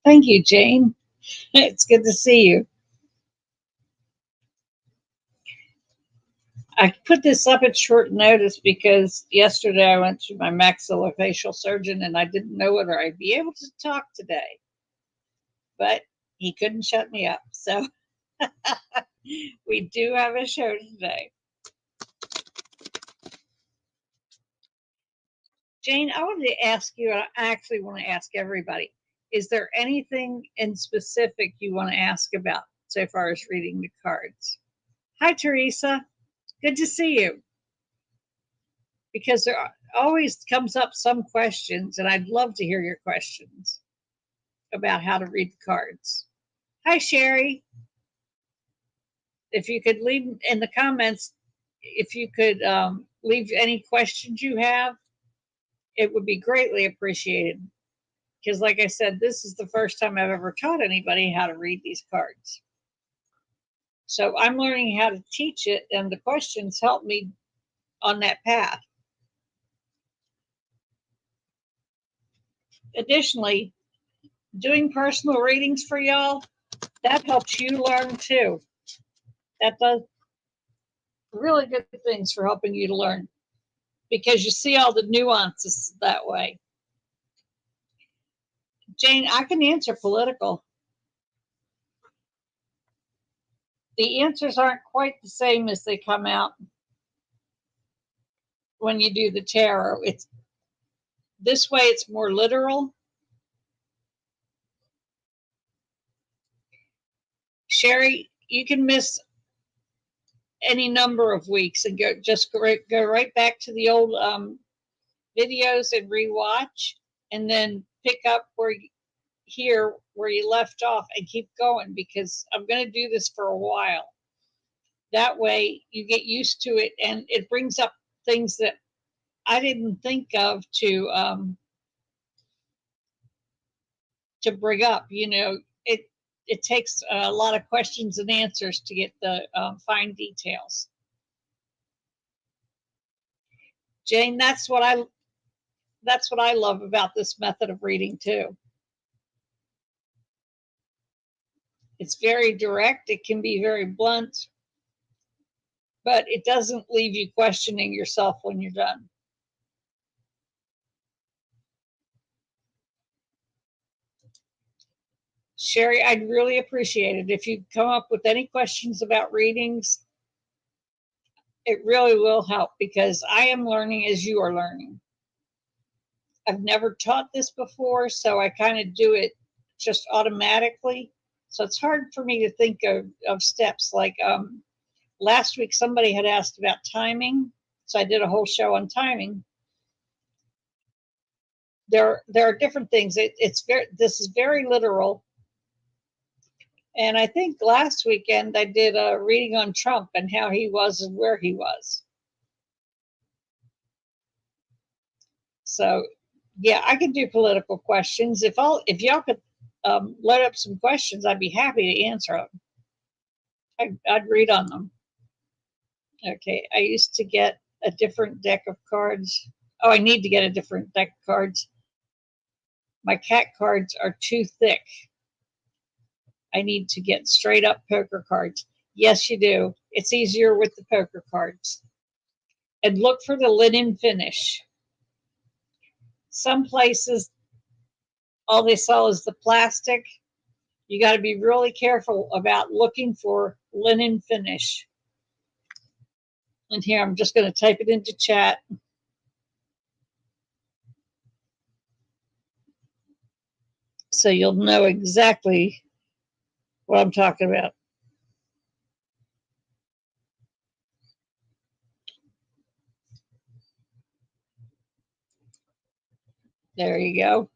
Thank you, Jane. It's good to see you. I put this up at short notice because yesterday I went to my maxillofacial surgeon and I didn't know whether I'd be able to talk today, but he couldn't shut me up. So we do have a show today. Jane, I wanted to ask you, I actually want to ask everybody, is there anything in specific you want to ask about so far as reading the cards? Hi, Teresa. Good to see you. Because there always comes up some questions, and I'd love to hear your questions about how to read the cards. Hi, Sherry. If you could leave in the comments, if you could leave any questions you have, it would be greatly appreciated. Because, like I said, this is the first time I've ever taught anybody how to read these cards. So I'm learning how to teach it, and the questions help me on that path. Additionally, doing personal readings for y'all, that helps you learn too. That does really good things for helping you to learn because you see all the nuances that way. Jane, I can answer political. The answers aren't quite the same as they come out when you do the tarot. It's this way, it's more literal. Sherry, you can miss any number of weeks and go right back to the old videos and rewatch, and then pick up where you left off and keep going because I'm going to do this for a while. That way you get used to it and it brings up things that I didn't think of to bring up. It takes a lot of questions and answers to get the fine details. Jane, that's what I love about this method of reading too. It's very direct, it can be very blunt, but it doesn't leave you questioning yourself when you're done. Sherry, I'd really appreciate it if you come up with any questions about readings. It really will help because I am learning as you are learning. I've never taught this before, so I kind of do it just automatically. So it's hard for me to think of steps. Like last week, somebody had asked about timing, so I did a whole show on timing. There are different things. This is very literal. And I think last weekend I did a reading on Trump and how he was and where he was. So, yeah, I could do political questions. If y'all could load up some questions, I'd be happy to answer them. I'd read on them. Okay, I used to get a different deck of cards. Oh, I need to get a different deck of cards. My cat cards are too thick. I need to get straight up poker cards. Yes, you do. It's easier with the poker cards. And look for the linen finish. Some places, all they sell is the plastic. You got to be really careful about looking for linen finish. And here, I'm just going to type it into chat. So you'll know exactly what I'm talking about. There you go.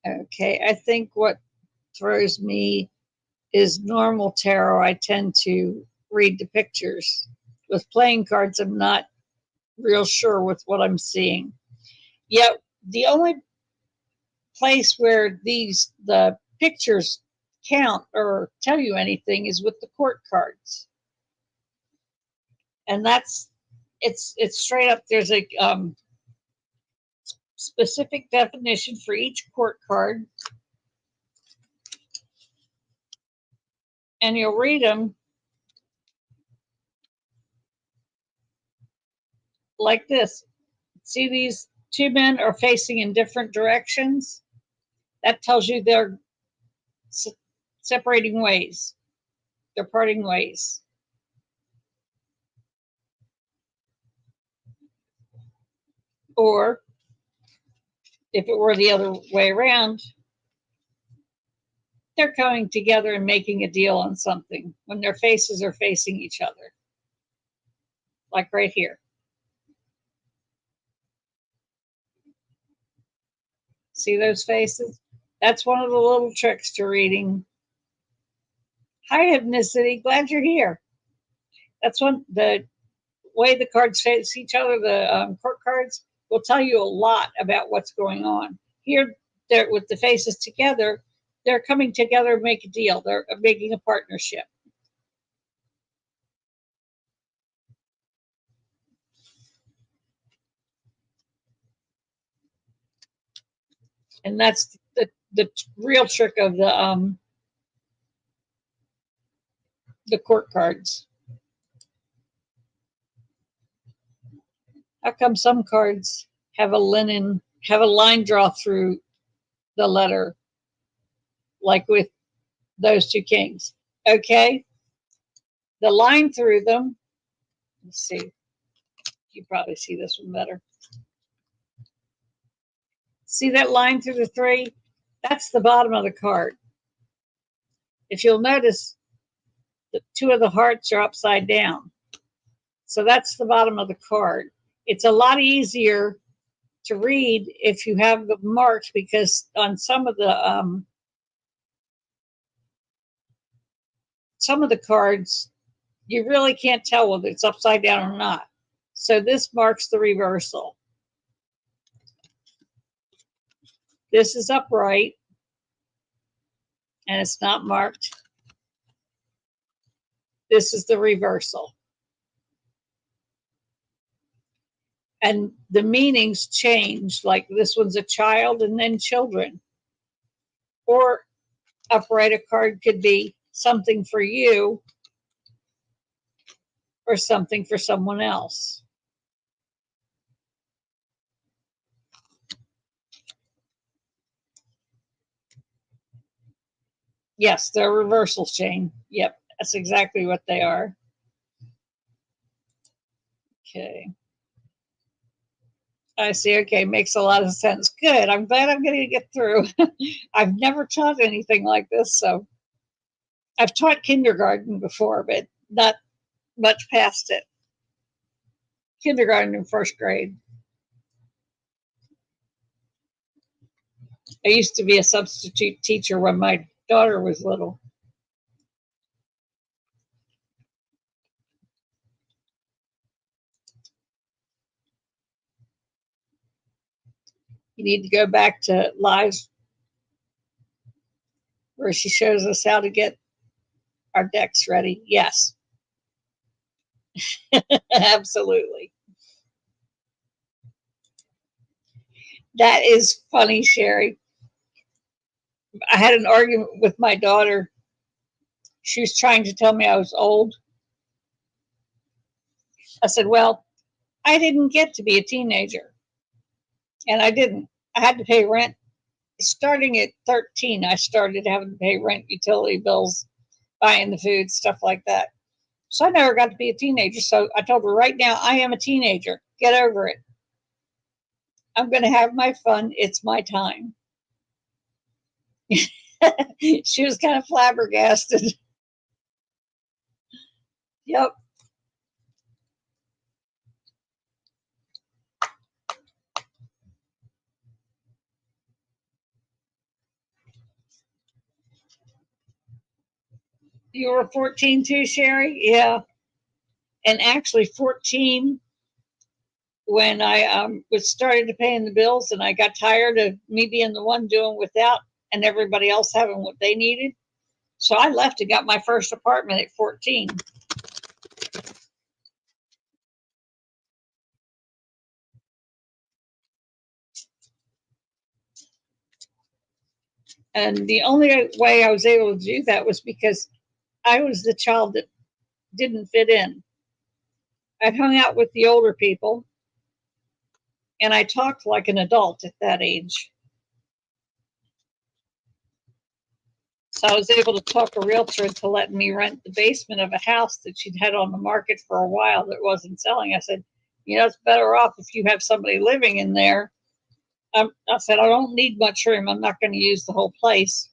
Okay, I think what throws me is normal tarot. I tend to read the pictures. With playing cards, I'm not real sure with what I'm seeing. Yet the only place where the pictures count or tell you anything is with the court cards. And that's it's straight up. There's a specific definition for each court card, and you'll read them like this. See, these two men are facing in different directions. That tells you they're separating ways. They're parting ways. Or if it were the other way around, they're coming together and making a deal on something when their faces are facing each other. Like right here. See those faces? That's one of the little tricks to reading. Hi, Ethnicity. Glad you're here. That's one, the way the cards face each other, the court cards, will tell you a lot about what's going on. Here, they're, with the faces together, they're coming together to make a deal. They're making a partnership. And that's the real trick of the court cards. How come some cards have a line draw through the letter, like with those two kings? Okay, the line through them. Let's see. You probably see this one better. See that line through the three? That's the bottom of the card. If you'll notice, the two of the hearts are upside down. So that's the bottom of the card. It's a lot easier to read if you have the marks, because on some of the cards, you really can't tell whether it's upside down or not. So this marks the reversal. This is upright, and it's not marked. This is the reversal. And the meanings change, like this one's a child and then children. Or upright, a card could be something for you or something for someone else. Yes, they're reversals, Jane. Yep, that's exactly what they are. Okay. I see. Okay, makes a lot of sense. Good. I'm glad I'm going to get through. I've never taught anything like this, so I've taught kindergarten before, but not much past it. Kindergarten and first grade. I used to be a substitute teacher when my daughter was little. You need to go back to lives where she shows us how to get our decks ready. Yes. Absolutely. That is funny, Sherry. I had an argument with my daughter. She was trying to tell me I was old. I said, well, I didn't get to be a teenager. And I didn't. I had to pay rent. Starting at 13, I started having to pay rent, utility bills, buying the food, stuff like that. So I never got to be a teenager. So I told her, right now, I am a teenager. Get over it. I'm going to have my fun. It's my time. She was kind of flabbergasted. Yep. You were 14 too, Sherry? Yeah. And actually 14 when I was started to paying the bills, and I got tired of me being the one doing without and everybody else having what they needed. So I left and got my first apartment at 14. And the only way I was able to do that was because I was the child that didn't fit in. I'd hung out with the older people and I talked like an adult at that age. So I was able to talk a realtor into letting me rent the basement of a house that she'd had on the market for a while that wasn't selling. I said, it's better off if you have somebody living in there. I said, I don't need much room. I'm not going to use the whole place,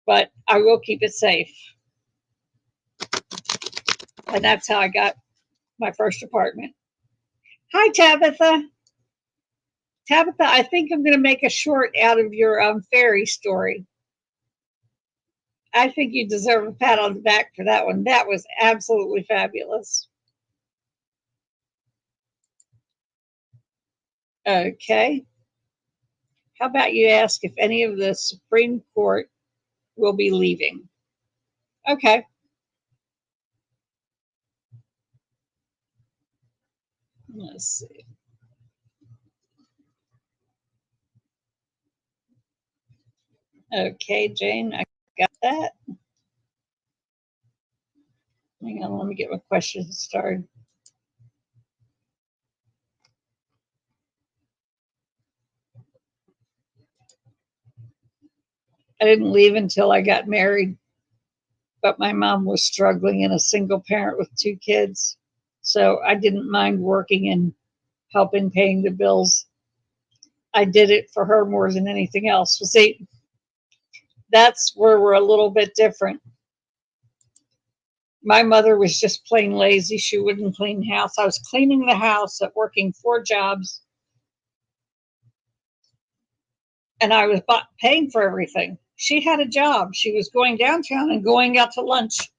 but I will keep it safe. And that's how I got my first apartment. Hi, Tabitha. Tabitha, I think I'm going to make a short out of your fairy story. I think you deserve a pat on the back for that one. That was absolutely fabulous. Okay. How about you ask if any of the Supreme Court will be leaving? Okay. Let's see. Okay, Jane, I got that. Hang on, let me get my questions started. I didn't leave until I got married, but my mom was struggling and a single parent with 2 kids. So I didn't mind working and helping paying the bills. I did it for her more than anything else. Well, see, that's where we're a little bit different. My mother was just plain lazy. She wouldn't clean the house. I was cleaning the house at working 4 jobs, and I was paying for everything. She had a job. She was going downtown and going out to lunch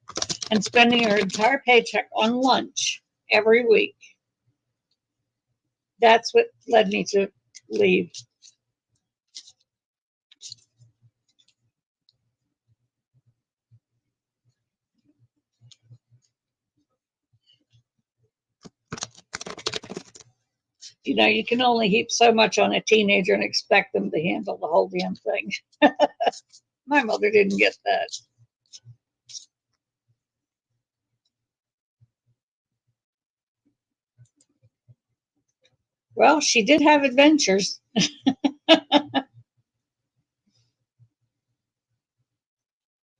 and spending her entire paycheck on lunch every week. That's what led me to leave. You can only heap so much on a teenager and expect them to handle the whole damn thing. My mother didn't get that. Well, she did have adventures.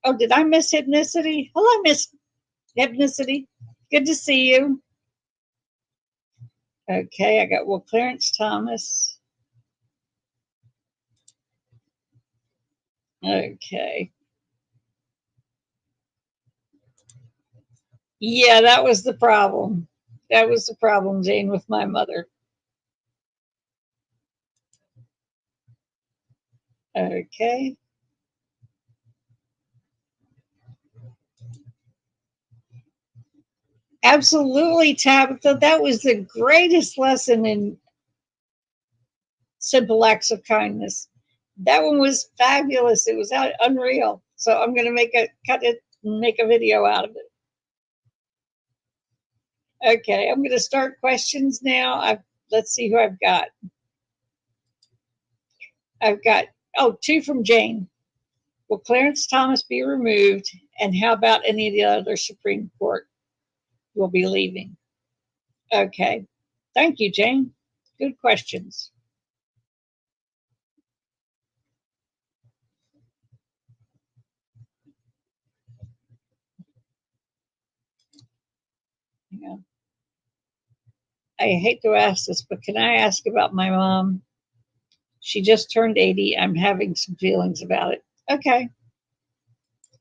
Oh, did I miss Hypnicity? Hello, Miss Hypnicity. Good to see you. Okay, I got Clarence Thomas. Okay. Yeah, that was the problem. That was the problem, Jane, with my mother. Okay. Absolutely, Tabitha. That was the greatest lesson in simple acts of kindness. That one was fabulous. It was unreal. So I'm going to cut it and make a video out of it. Okay, I'm going to start questions now. Let's see who I've got. I've got 2 from Jane. Will Clarence Thomas be removed? And how about any of the other Supreme Court will be leaving? Okay. Thank you, Jane. Good questions. Yeah. I hate to ask this, but can I ask about my mom? She just turned 80. I'm having some feelings about it. Okay.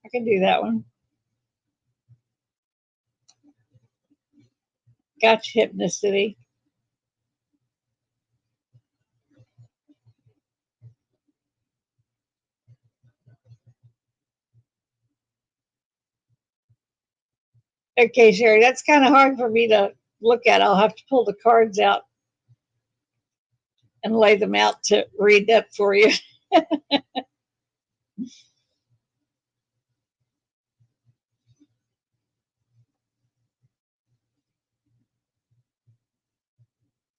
I can do that one. Gotcha, Hypnicity. Okay, Sherry, that's kind of hard for me to look at. I'll have to pull the cards out and lay them out to read that for you.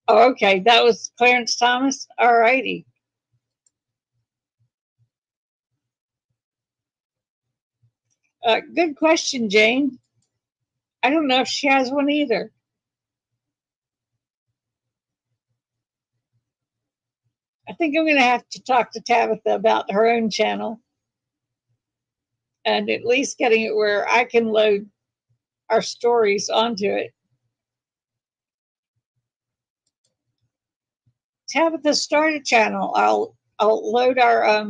Oh, okay, that was Clarence Thomas. All righty. Good question, Jane. I don't know if she has one either. I think I'm going to have to talk to Tabitha about her own channel and at least getting it where I can load our stories onto it. Tabitha, start a channel. I'll load our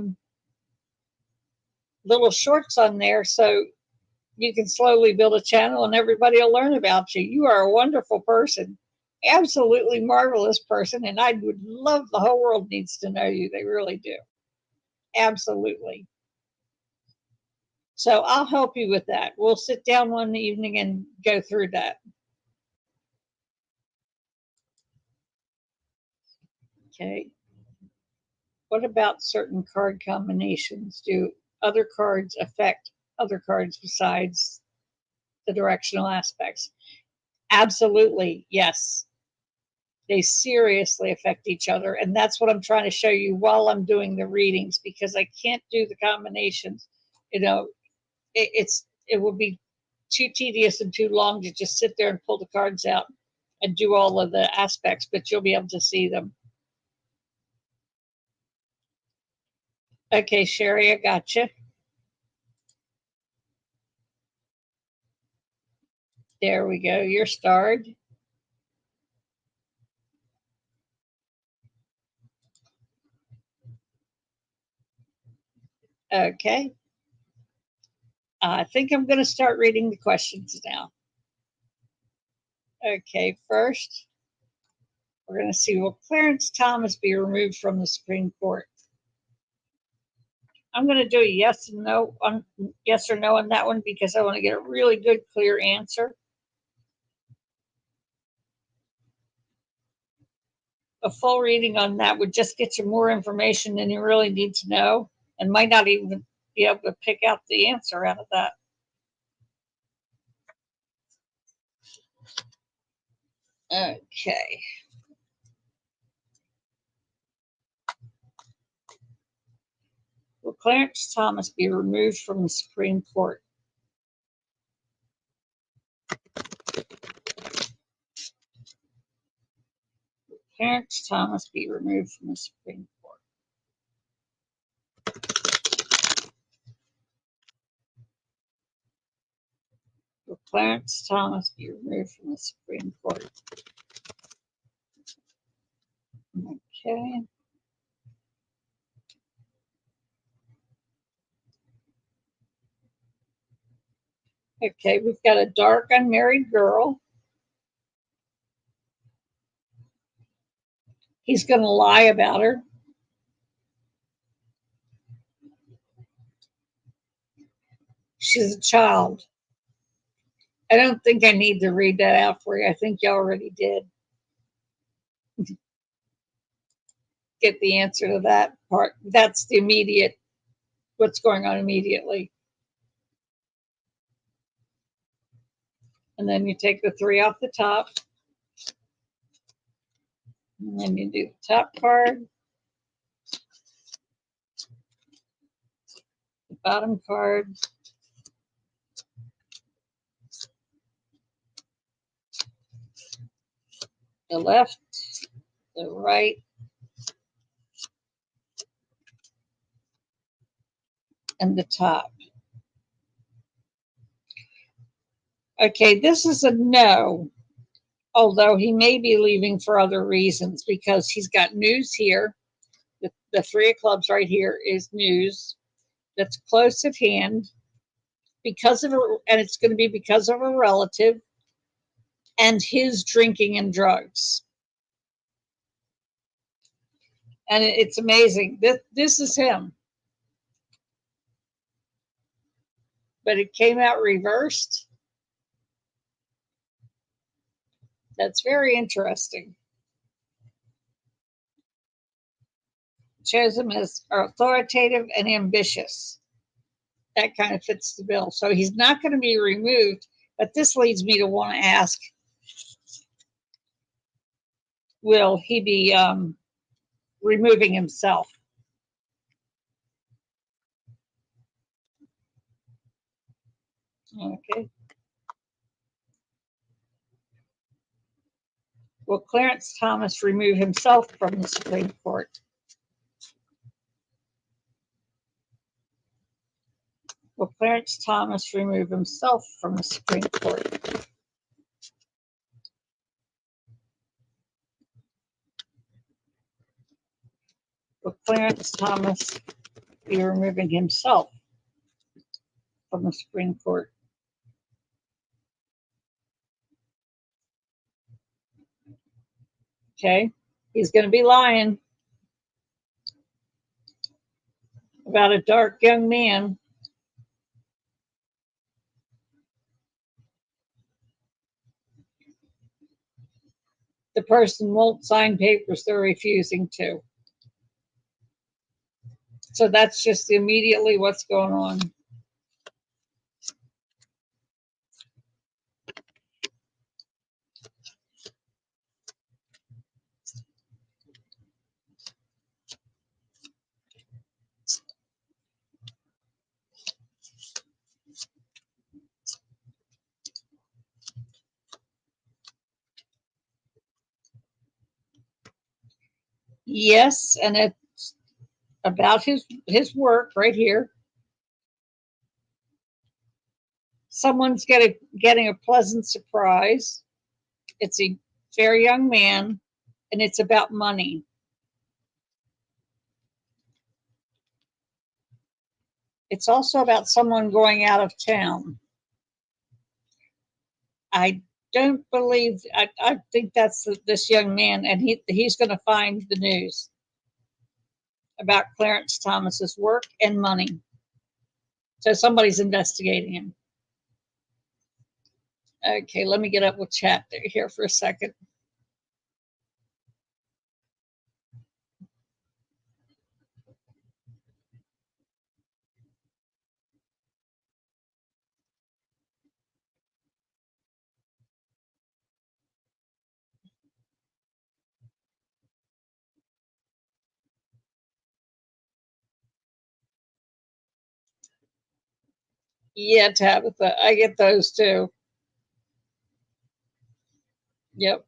little shorts on there so you can slowly build a channel and everybody will learn about you. You are a wonderful person, absolutely marvelous person, and I would love, the whole world needs to know you. They really do. Absolutely. So I'll help you with that. We'll sit down one evening and go through that. Okay. What about certain card combinations? Do other cards affect other cards besides the directional aspects? Absolutely, yes. They seriously affect each other. And that's what I'm trying to show you while I'm doing the readings, because I can't do the combinations. You know, it would be too tedious and too long to just sit there and pull the cards out and do all of the aspects, but you'll be able to see them. Okay, Sherry, I got you. There we go. You're starred. Okay. I think I'm going to start reading the questions now. Okay, first, we're going to see, will Clarence Thomas be removed from the Supreme Court? I'm going to do a yes and no on yes or no on that one because I want to get a really good, clear answer. A full reading on that would just get you more information than you really need to know, and might not even be able to pick out the answer out of that. Okay. Will Clarence Thomas be removed from the Supreme Court? Will Clarence Thomas be removed from the Supreme Court? Will Clarence Thomas be removed from the Supreme Court? Okay. Okay, we've got a dark unmarried girl. He's going to lie about her. She's a child. I don't think I need to read that out for you. I think you already did. Get the answer to that part. That's the immediate, what's going on immediately. And then you take the 3 off the top. And then you do the top card, the bottom card, the left, the right, and the top. Okay, this is a no, although he may be leaving for other reasons because he's got news here. The 3 of clubs right here is news that's close at hand because of and it's going to be because of a relative and his drinking and drugs. And it's amazing. This is him. But it came out reversed. That's very interesting. Shows him as authoritative and ambitious. That kind of fits the bill. So he's not going to be removed, but this leads me to want to ask, will he be removing himself? Okay. Will Clarence Thomas remove himself from the Supreme Court? Will Clarence Thomas remove himself from the Supreme Court? Will Clarence Thomas be removing himself from the Supreme Court? Okay, he's going to be lying about a dark young man. The person won't sign papers, they're refusing to. So that's just immediately what's going on. Yes, and it's about his work right here. Someone's getting a pleasant surprise. It's a very young man, and it's about money. It's also about someone going out of town. I don't believe, I think that's this young man, and he's going to find the news about Clarence Thomas's work and money. So somebody's investigating him. Okay, let me get up with chat here for a second. Yeah, Tabitha, I get those too. Yep.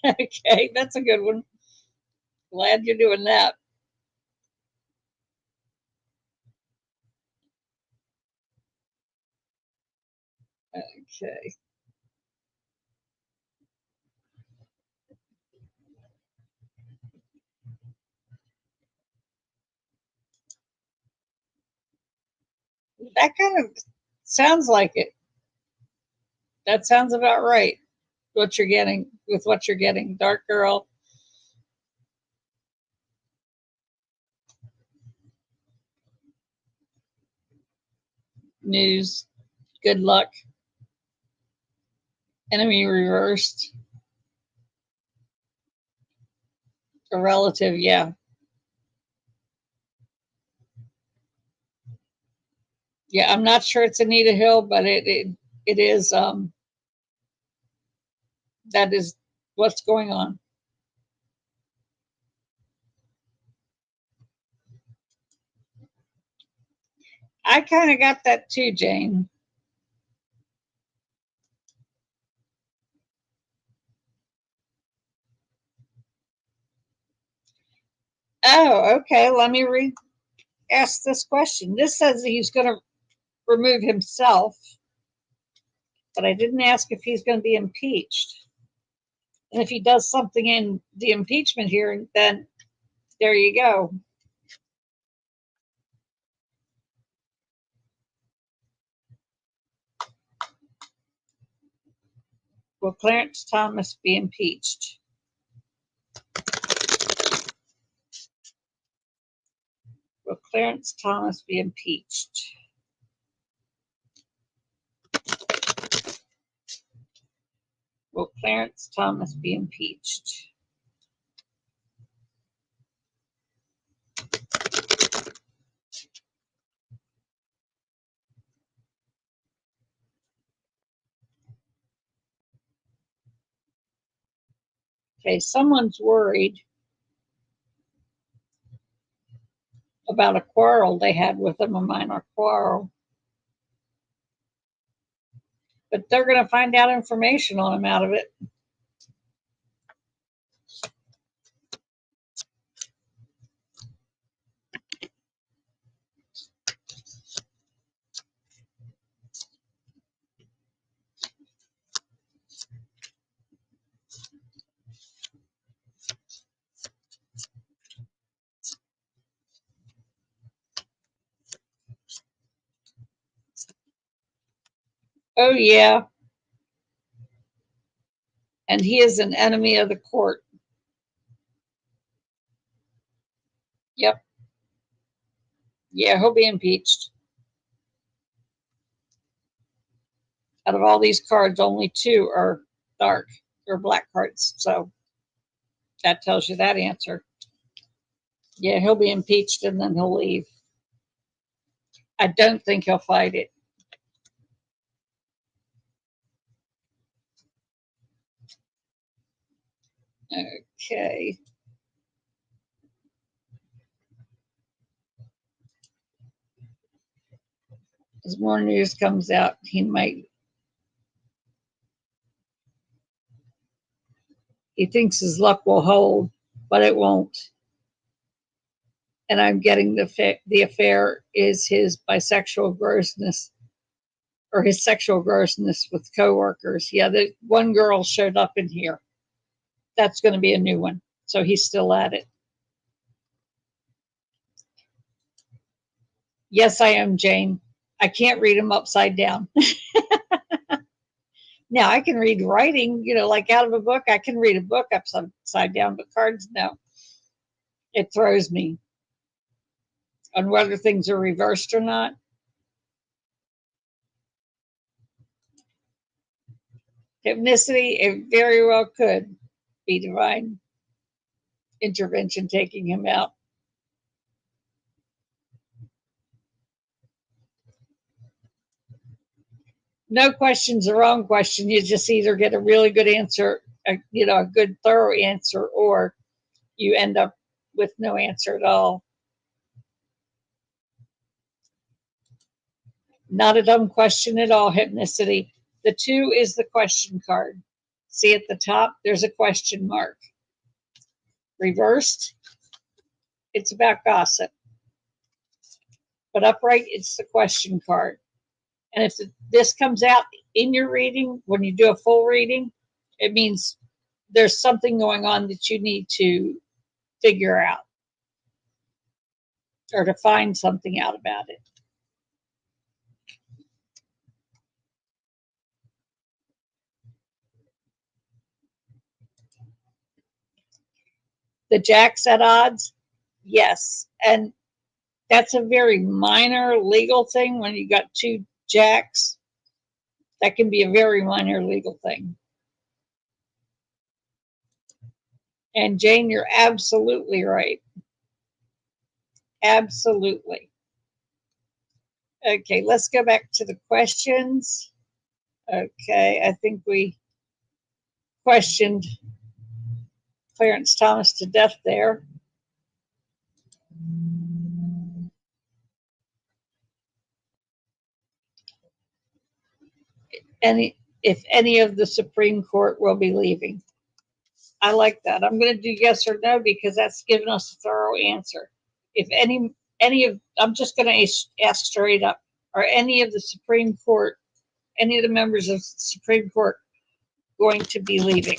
Okay, that's a good one. Glad you're doing that. Okay. That kind of sounds like it. That sounds about right. What you're getting with what you're getting. Dark girl. News. Good luck. Enemy reversed. A relative, yeah. Yeah, I'm not sure it's Anita Hill, but it is that is what's going on. I kind of got that too, Jane. Oh, okay. Let me ask this question. This says he's going to remove himself, but I didn't ask if he's going to be impeached. And if he does something in the impeachment hearing, then there you go. Will Clarence Thomas be impeached? Will Clarence Thomas be impeached? Will Clarence Thomas be impeached? Okay, someone's worried about a quarrel they had with them, a minor quarrel. But they're going to find out information on him out of it. Oh, yeah. And he is an enemy of the court. Yep. Yeah, he'll be impeached. Out of all these cards, only 2 are dark or black cards. So that tells you that answer. Yeah, he'll be impeached and then he'll leave. I don't think he'll fight it. Okay. As more news comes out, he thinks his luck will hold, but it won't. And I'm getting the affair is his bisexual grossness or his sexual grossness with coworkers. Yeah, the one girl showed up in here. That's going to be a new one. So he's still at it. Yes, I am, Jane. I can't read them upside down. Now I can read writing, like out of a book. I can read a book upside down, but cards, no. It throws me on whether things are reversed or not. Hypnicity, it very well could be divine intervention taking him out. No question's the wrong question. You just either get a really good answer, a good thorough answer, or you end up with no answer at all. Not a dumb question at all, hypnicity. The 2 is the question card. See at the top, there's a question mark. Reversed, it's about gossip. But upright, it's the question card. And if this comes out in your reading, when you do a full reading, it means there's something going on that you need to figure out or to find something out about it. The Jack's at odds? Yes. And that's a very minor legal thing when you got 2 Jacks. That can be a very minor legal thing. And Jane, you're absolutely right. Absolutely. Okay, let's go back to the questions. Okay, I think we questioned Clarence Thomas to death there. If any of the Supreme Court will be leaving. I like that. I'm going to do yes or no because that's giving us a thorough answer. If any of, I'm just going to ask straight up, are any of the Supreme Court, any of the members of the Supreme Court going to be leaving?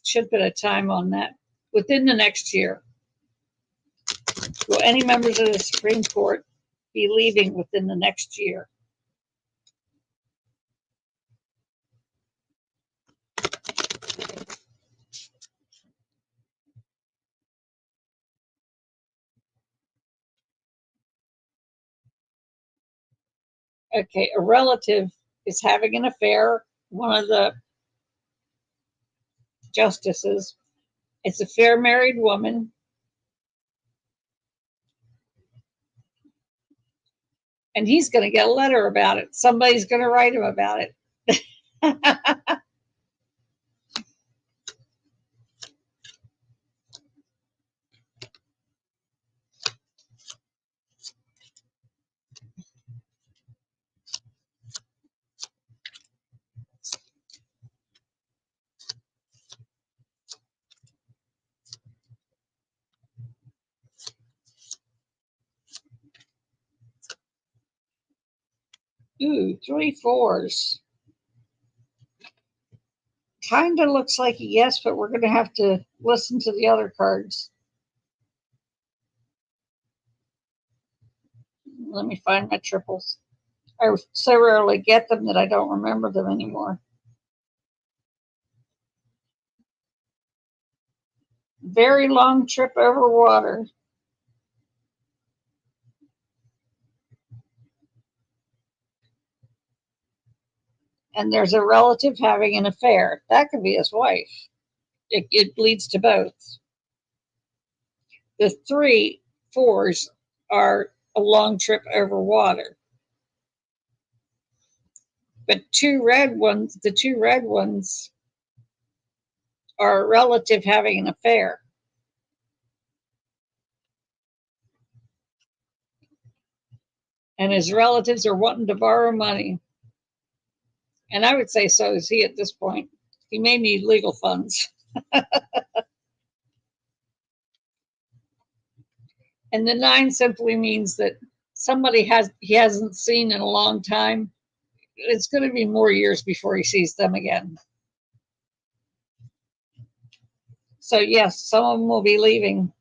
Should put a time on that. Within the next year. Will any members of the Supreme Court be leaving within the next year? Okay, a relative is having an affair. One of the justices. It's a fair married woman. And he's going to get a letter about it. Somebody's going to write him about it. Ooh, 3 4s. Kind of looks like a yes, but we're going to have to listen to the other cards. Let me find my triples. I so rarely get them that I don't remember them anymore. Very long trip over water. And there's a relative having an affair. That could be his wife. It leads to both. The 3 4s are a long trip over water. But the 2 red ones are a relative having an affair. And his relatives are wanting to borrow money. And I would say so is he at this point. He may need legal funds. And the 9 simply means that somebody he hasn't seen in a long time. It's going to be more years before he sees them again. So yes, some of them will be leaving.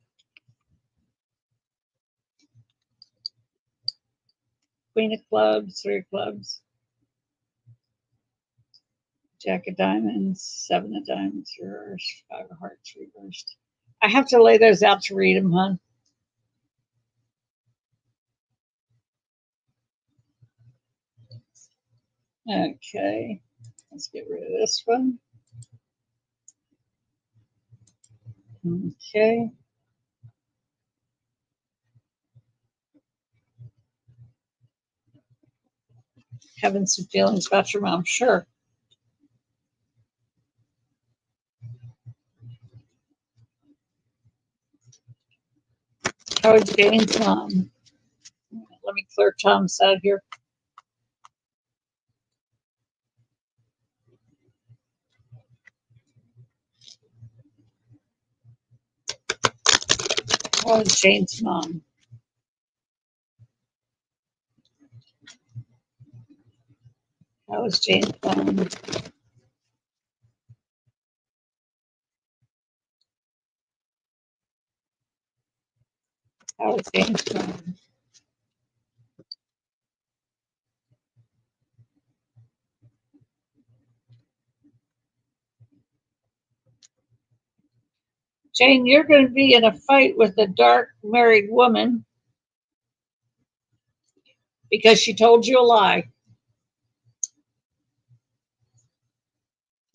Queen of clubs, 3 of clubs, Jack of diamonds, 7 of diamonds reversed, 5 of hearts reversed. I have to lay those out to read them, hon. Okay, let's get rid of this one. Okay. Having some feelings about your mom, sure. How is Jane's mom? Let me clear Tom's out here. How is Jane's mom? How is Jane's mom? How is Jane's mom? Jane, you're going to be in a fight with a dark married woman because she told you a lie.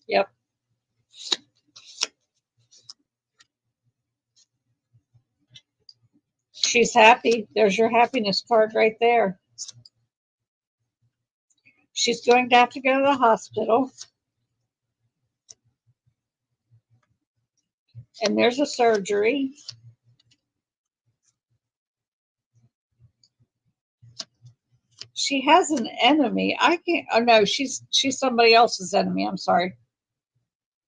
Yep. She's happy. There's your happiness card right there. She's going to have to go to the hospital. And there's a surgery. She has an enemy. I can't. Oh no, she's somebody else's enemy. I'm sorry.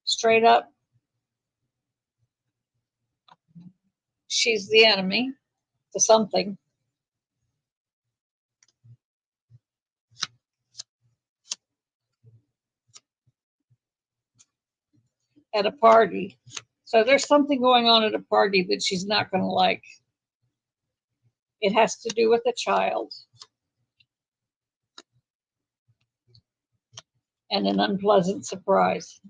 Straight up, she's the enemy to something. At a party. So there's something going on at a party that she's not going to like. It has to do with a child and an unpleasant surprise.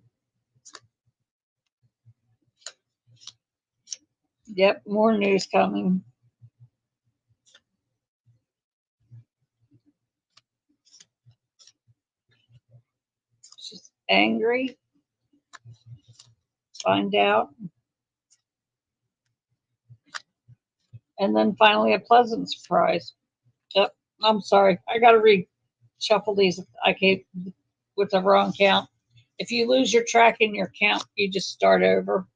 Yep, more news coming. She's angry. Find out. And then finally a pleasant surprise. Yep, I'm sorry. I got to reshuffle these. I came with the wrong count. If you lose your track in your count, you just start over.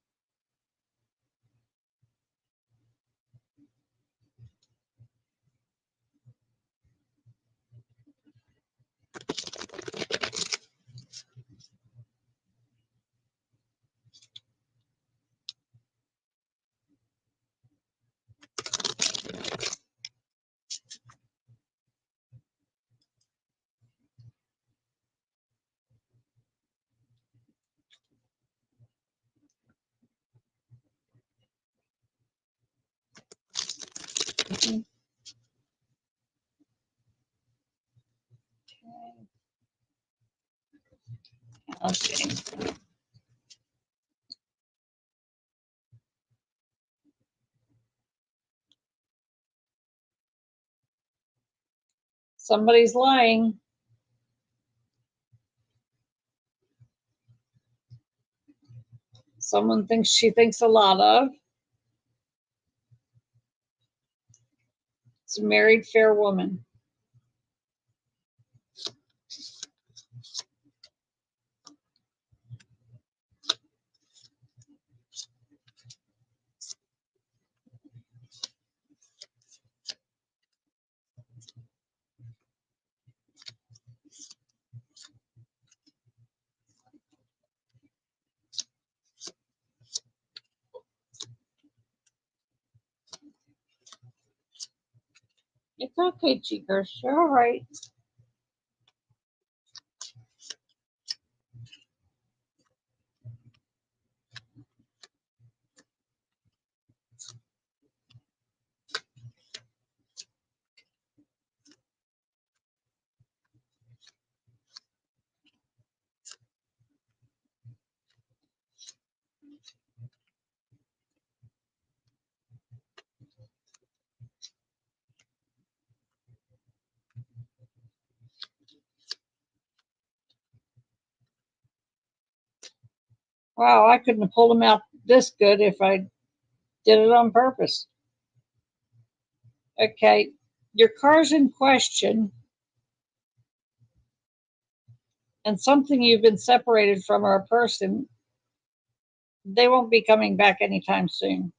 Okay. Okay. Somebody's lying. Someone thinks she thinks a lot of. It's a married fair woman. It's okay, Cheekers. You're all right. Wow, I couldn't have pulled them out this good if I did it on purpose. Okay, your car's in question, and something you've been separated from or a person, they won't be coming back anytime soon.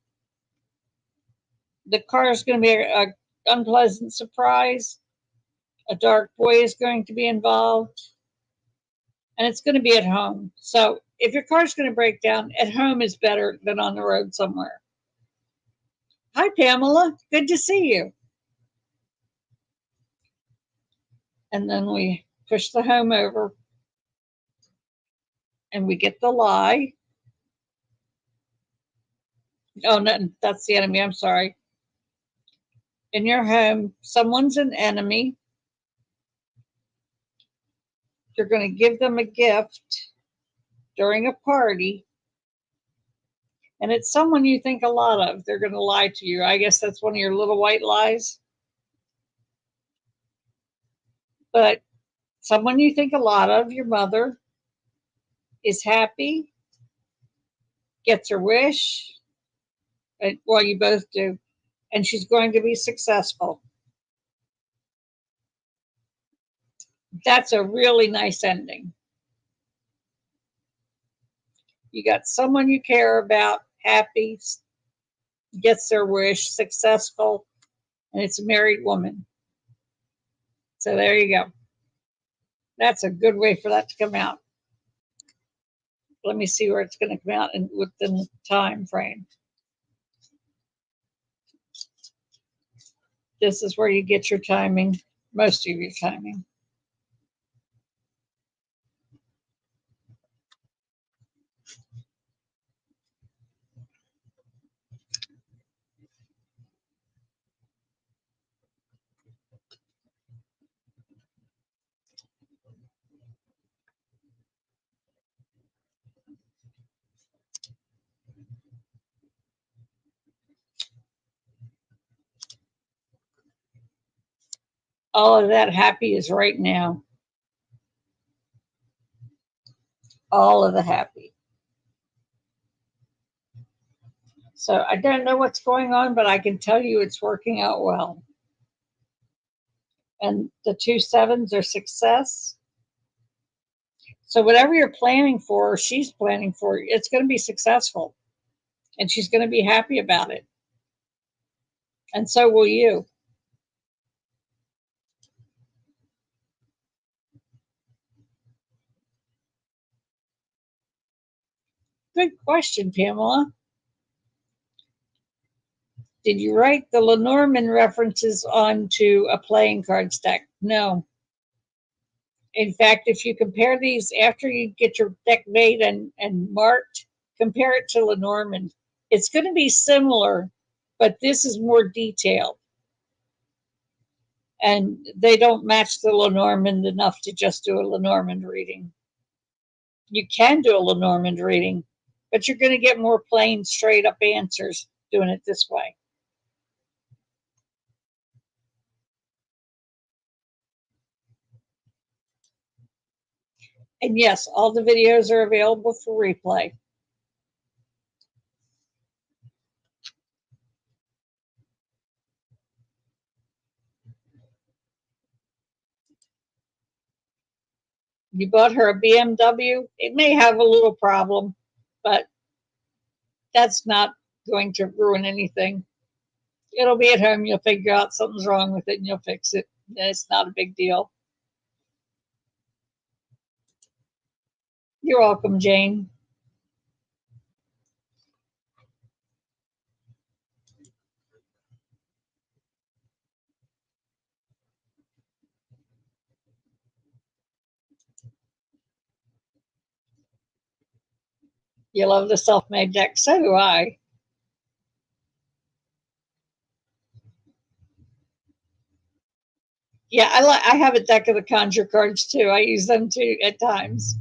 The car is going to be a unpleasant surprise. A dark boy is going to be involved, and it's going to be at home. So if your car's going to break down, at home is better than on the road somewhere. Hi, Pamela. Good to see you. And then we push the home over and we get the lie. Oh, no, that's the enemy. I'm sorry. In your home, someone's an enemy. You're going to give them a gift during a party, and it's someone you think a lot of. They're going to lie to you. I guess that's one of your little white lies. But someone you think a lot of, your mother, is happy, gets her wish. Well, you both do. And she's going to be successful. That's a really nice ending. You got someone you care about, happy, gets their wish, successful, and it's a married woman. So there you go. That's a good way for that to come out. Let me see where it's going to come out in within the time frame. This is where you get your timing, most of your timing. All of that happy is right now. All of the happy. So I don't know what's going on, but I can tell you it's working out well. and the 2 sevens are success. So whatever you're planning for, or she's planning for, it's going to be successful, and she's going to be happy about it. And so will you. Good question, Pamela. Did you write the Lenormand references onto a playing cards deck? No. In fact, if you compare these after you get your deck made and marked, compare it to Lenormand. It's going to be similar, but this is more detailed. And they don't match the Lenormand enough to just do a Lenormand reading. You can do a Lenormand reading, but you're going to get more plain, straight up answers doing it this way. And yes, all the videos are available for replay. You bought her a BMW. It may have a little problem, but that's not going to ruin anything. It'll be at home. You'll figure out something's wrong with it and you'll fix it. It's not a big deal. You're welcome, Jane. You love the self-made deck. So do I. Yeah, I have a deck of the Conjure cards too. I use them too at times.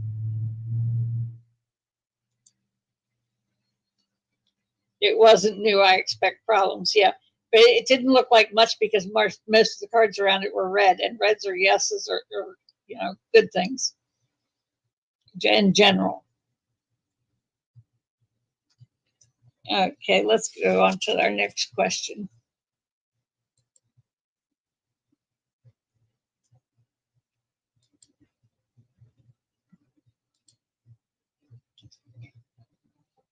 It wasn't new. I expect problems. Yeah, but it didn't look like much because most of the cards around it were red, and reds are yeses or good things in general. Okay, let's go on to our next question.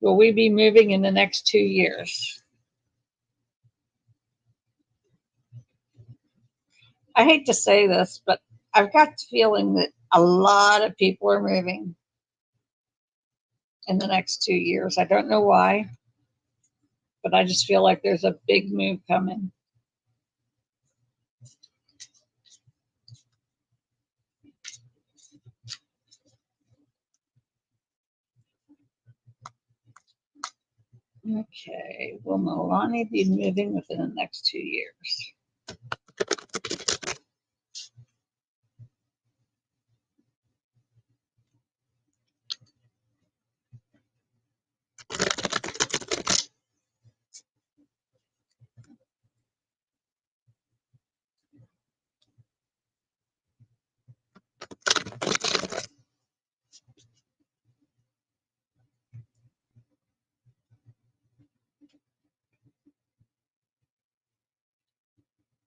Will we be moving in the next 2 years? I hate to say this, but I've got the feeling that a lot of people are moving in the next 2 years. I don't know why, but I just feel like there's a big move coming. Okay, will Milani be moving within the next 2 years?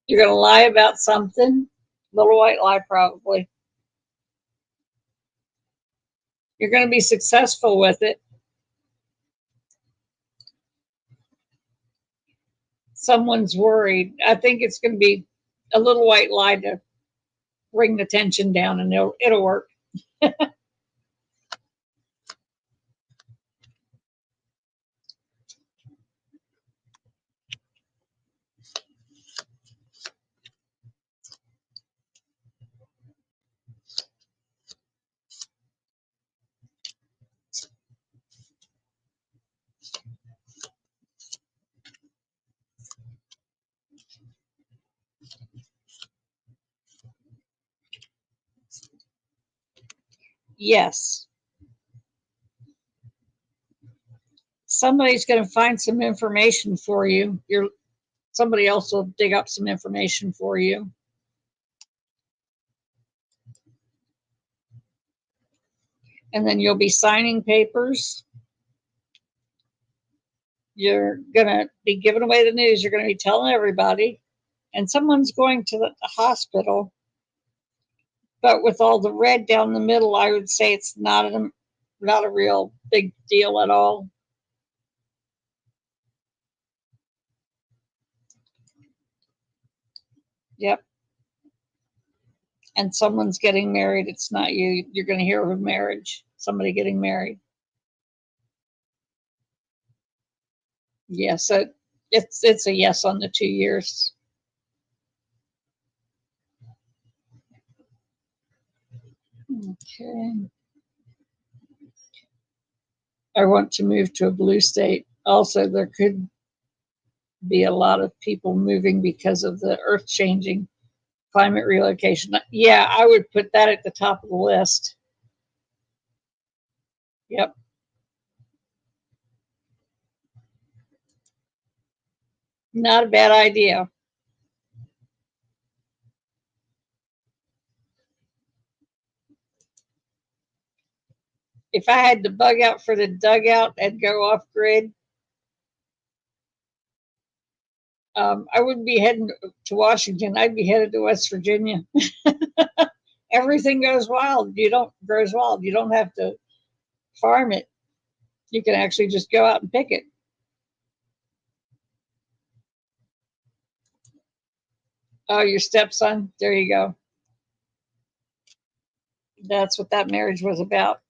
You're going to lie about something? Little white lie, probably. You're going to be successful with it. Someone's worried. I think it's going to be a little white lie to bring the tension down, and it'll work. Yes. Somebody's going to find some information for you. Somebody else will dig up some information for you. And then you'll be signing papers. You're going to be giving away the news. You're going to be telling everybody. and someone's going to the hospital, but with all the red down the middle, I would say it's not a real big deal at all. Yep. And someone's getting married. It's not you. You're going to hear of a marriage, somebody getting married. Yes, it's a yes on the 2 years. Okay. I want to move to a blue state. Also, there could be a lot of people moving because of the earth changing, climate relocation. Yeah, I would put that at the top of the list. Yep. Not a bad idea. If I had to bug out for the dugout and go off grid, I wouldn't be heading to Washington. I'd be headed to West Virginia. Everything goes wild. Grows wild. You don't have to farm it. You can actually just go out and pick it. Oh, your stepson. There you go. That's what that marriage was about.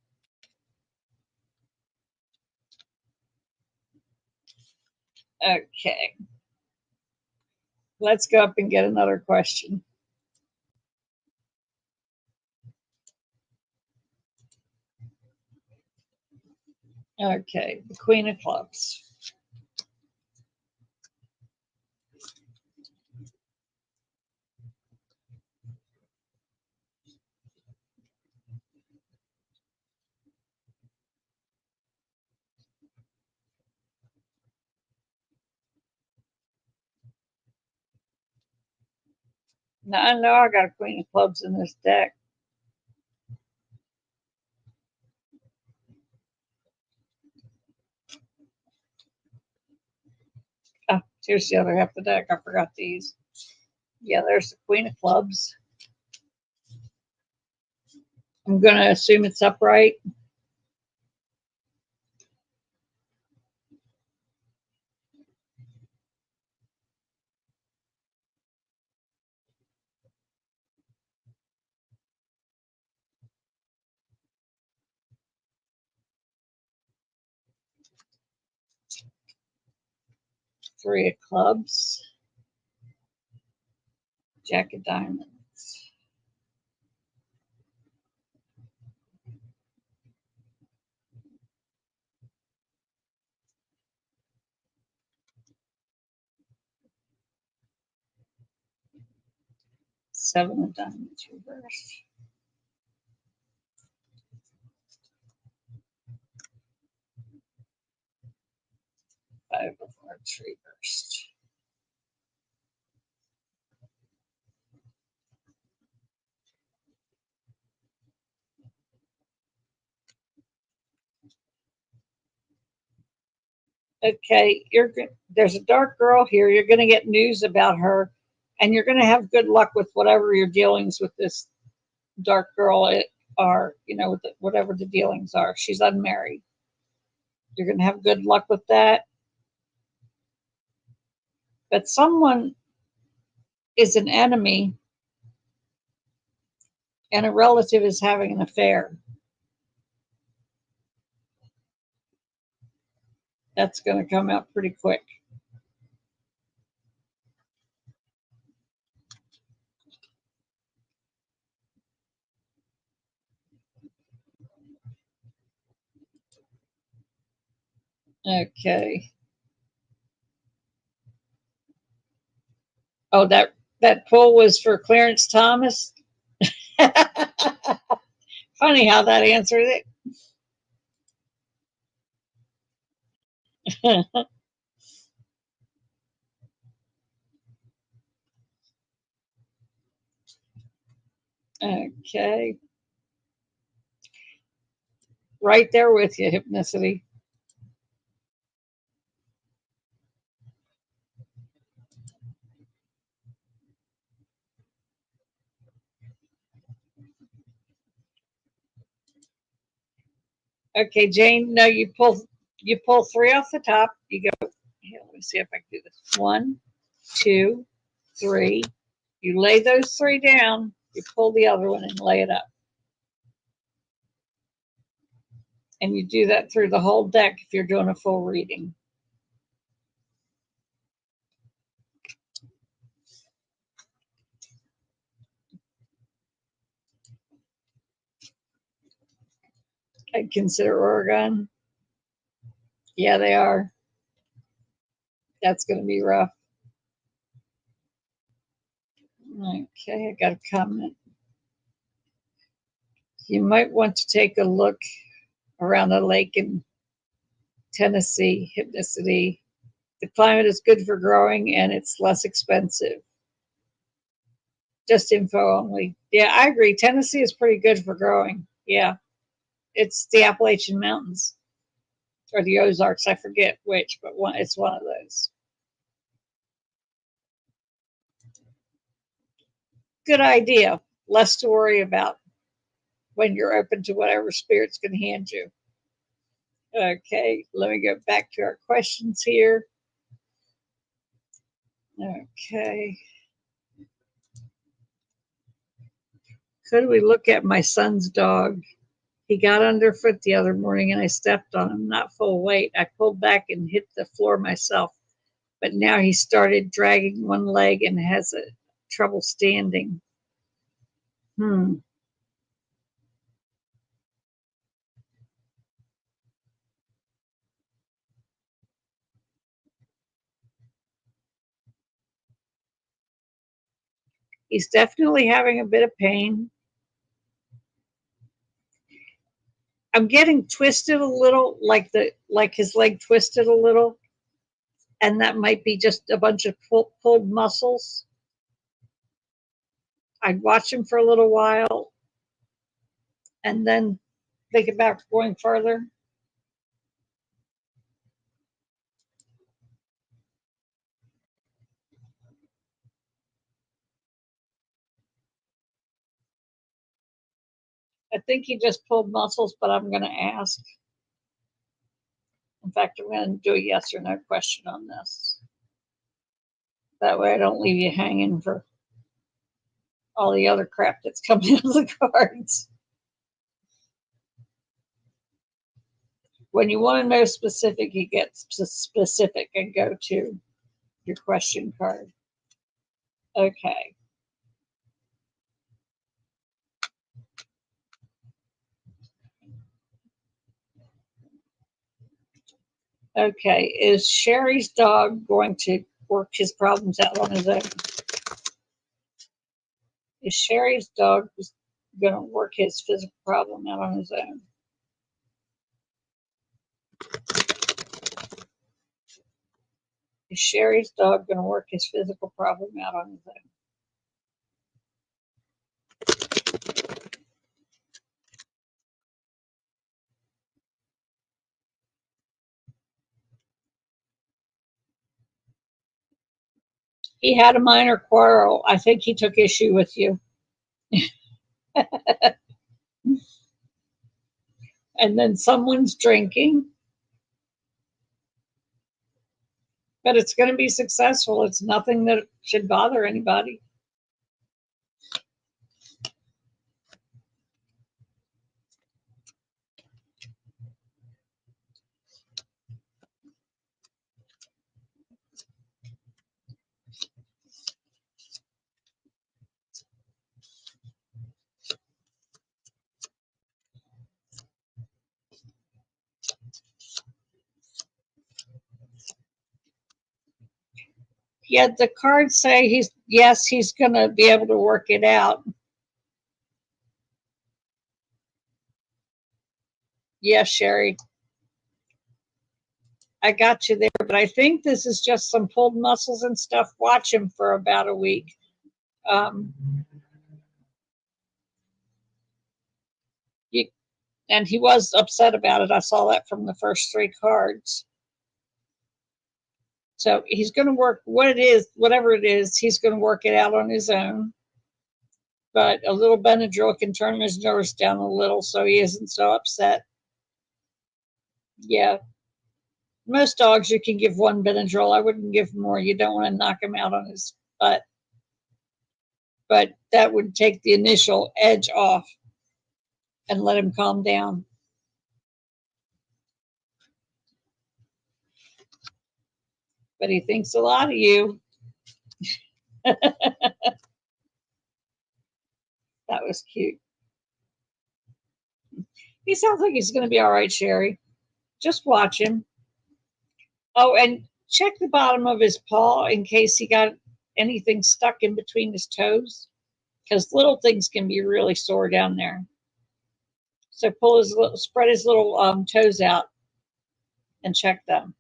Okay. Let's go up and get another question. Okay, the Queen of Clubs. Now I know I got a Queen of Clubs in this deck. Oh, here's the other half of the deck. I forgot these. Yeah, there's the Queen of Clubs. I'm going to assume it's upright. Three of Clubs. Jack of Diamonds. Seven of Diamonds reversed. Five of Hearts reversed. Okay, there's a dark girl here. You're going to get news about her, and you're going to have good luck with whatever your dealings with this dark girl are. With whatever the dealings are. She's unmarried. You're going to have good luck with that. But someone is an enemy, and a relative is having an affair. That's going to come out pretty quick. Okay. Oh, that poll was for Clarence Thomas. Funny how that answered it. Okay. Right there with you, Hypnicity. Okay, Jane, no, you pull three off the top. You go, here, let me see if I can do this. 1, 2, 3. You lay those three down, you pull the other one and lay it up. And you do that through the whole deck if you're doing a full reading. I'd consider Oregon. Yeah, they are. That's going to be rough. Okay, I got a comment. You might want to take a look around the lake in Tennessee, Hypnicity. The climate is good for growing and it's less expensive. Just info only. Yeah, I agree. Tennessee is pretty good for growing. Yeah, it's the Appalachian Mountains or the Ozarks. I forget which, but it's one of those. Good idea. Less to worry about when you're open to whatever spirit's going to hand you. Okay, let me go back to our questions here. Okay. Could we look at my son's dog? He got underfoot the other morning and I stepped on him, not full weight. I pulled back and hit the floor myself. But now he started dragging one leg and has trouble standing. He's definitely having a bit of pain. I'm getting twisted a little, like his leg twisted a little, and that might be just a bunch of pulled muscles. I'd watch him for a little while and then think about going further. I think he just pulled muscles, but I'm going to ask. In fact, I'm going to do a yes or no question on this. That way I don't leave you hanging for all the other crap that's coming out of the cards. When you want to know specific, you get specific and go to your question card. Okay. Okay. Is Sherry's dog going to work his problems out on his own? Is Sherry's dog going to work his physical problem out on his own? Is Sherry's dog going to work his physical problem out on his own? He had a minor quarrel. I think he took issue with you. And then someone's drinking. But it's going to be successful. It's nothing that should bother anybody. Yet the cards say he's going to be able to work it out. Yes, Sherry. I got you there, but I think this is just some pulled muscles and stuff. Watch him for about a week. And he was upset about it. I saw that from the first three cards. So he's going to work whatever it is, he's going to work it out on his own. But a little Benadryl can turn his nerves down a little so he isn't so upset. Yeah. Most dogs you can give one Benadryl. I wouldn't give more. You don't want to knock him out on his butt. But that would take the initial edge off and let him calm down. But he thinks a lot of you. That was cute. He sounds like he's going to be all right, Sherry. Just watch him. Oh, and check the bottom of his paw in case he got anything stuck in between his toes, because little things can be really sore down there. So spread his little toes out and check them.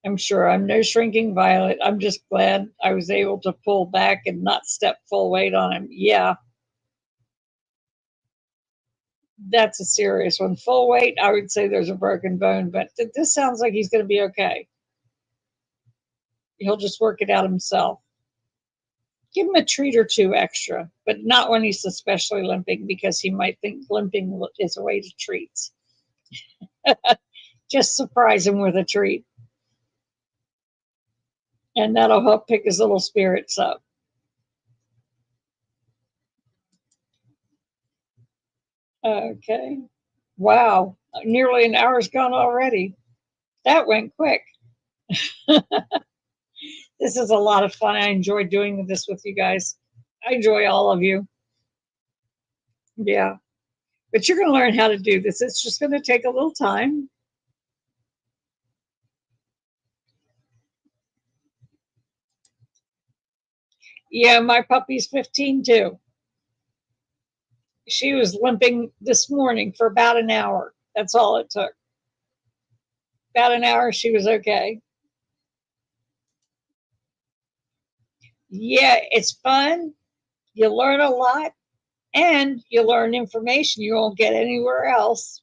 I'm sure I'm no shrinking violet. I'm just glad I was able to pull back and not step full weight on him. Yeah, that's a serious one. Full weight, I would say there's a broken bone, but this sounds like he's going to be okay. He'll just work it out himself. Give him a treat or two extra, but not when he's especially limping, because he might think limping is a way to treats. Just surprise him with a treat, and that'll help pick his little spirits up. Okay. Wow. Nearly an hour's gone already. That went quick. This is a lot of fun. I enjoy doing this with you guys. I enjoy all of you. Yeah. But you're going to learn how to do this. It's just going to take a little time. Yeah, my puppy's 15 too. She was limping this morning for about an hour. That's all it took. About an hour, she was okay. Yeah, it's fun. You learn a lot, and you learn information you won't get anywhere else.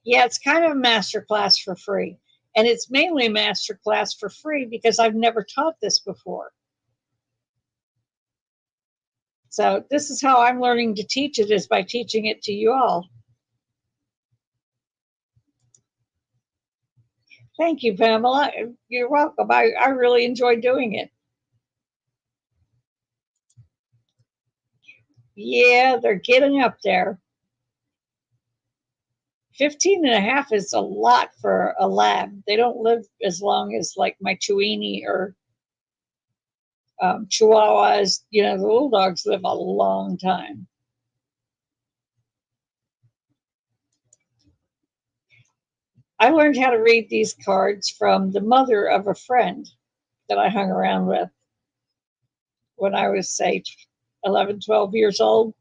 Yeah, it's kind of a master class for free. And it's mainly a master class for free because I've never taught this before. So this is how I'm learning to teach it, is by teaching it to you all. Thank you, Pamela. You're welcome. I really enjoy doing it. Yeah, they're getting up there. 15 and a half is a lot for a lab. They don't live as long as like my Chiweenie or Chihuahuas. You know, the little dogs live a long time. I learned how to read these cards from the mother of a friend that I hung around with when I was, say, 11, 12 years old.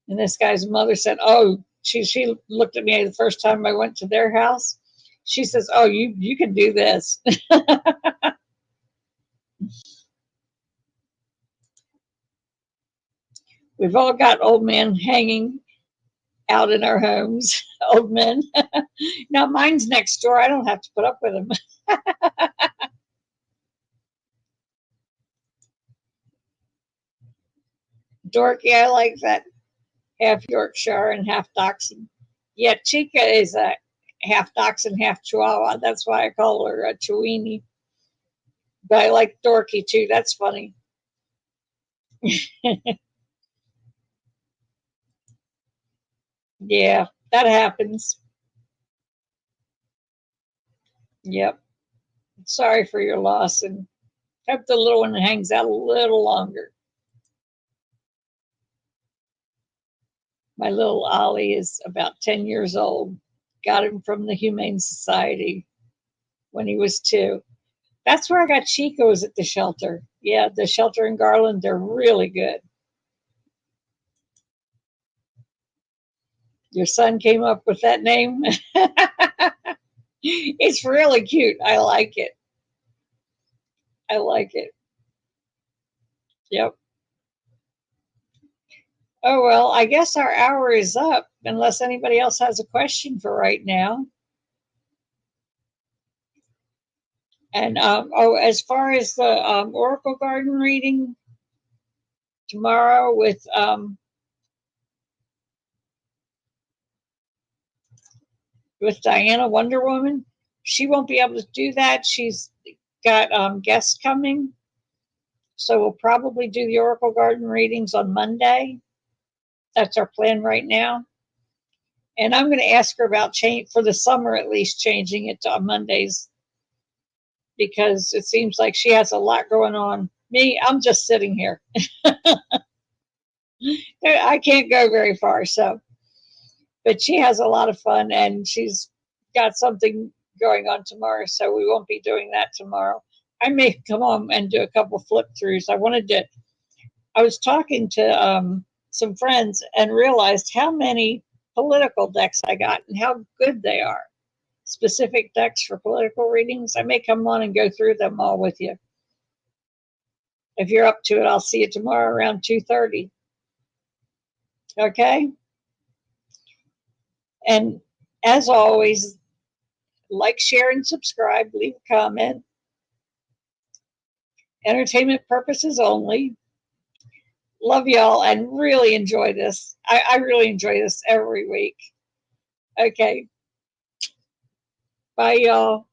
And this guy's mother said, oh, she looked at me the first time I went to their house. She says, oh, you can do this. We've all got old men hanging out in our homes, old men. Now mine's next door. I don't have to put up with him. Dorky, I like that. Half Yorkshire and half Dachshund. Yeah, Chica is a half Dachshund, half Chihuahua. That's why I call her a Chiweenie. But I like Dorky too. That's funny. Yeah, that happens. Yep. Sorry for your loss, and hope the little one hangs out a little longer. My little Ollie is about 10 years old. Got him from the Humane Society when he was 2. That's where I got Chico's, at the shelter. Yeah, the shelter in Garland, they're really good. Your son came up with that name? It's really cute. I like it. I like it. Yep. Oh, well, I guess our hour is up, unless anybody else has a question for right now. And oh, as far as the Oracle Garden reading tomorrow with Diana Wonder Woman, she won't be able to do that. She's got guests coming, so we'll probably do the Oracle Garden readings on Monday. That's our plan right now. And I'm going to ask her about change for the summer, at least changing it to Mondays, because it seems like she has a lot going on. Me, I'm just sitting here. I can't go very far, so. But she has a lot of fun, and she's got something going on tomorrow, so we won't be doing that tomorrow. I may come on and do a couple flip throughs. I was talking to some friends and realized how many political decks I got and how good they are. Specific decks for political readings. I may come on and go through them all with you. If you're up to it, I'll see you tomorrow around 2:30. Okay? And as always, like, share, and subscribe. Leave a comment. Entertainment purposes only. Love y'all and really enjoy this. I really enjoy this every week. Okay. Bye, y'all.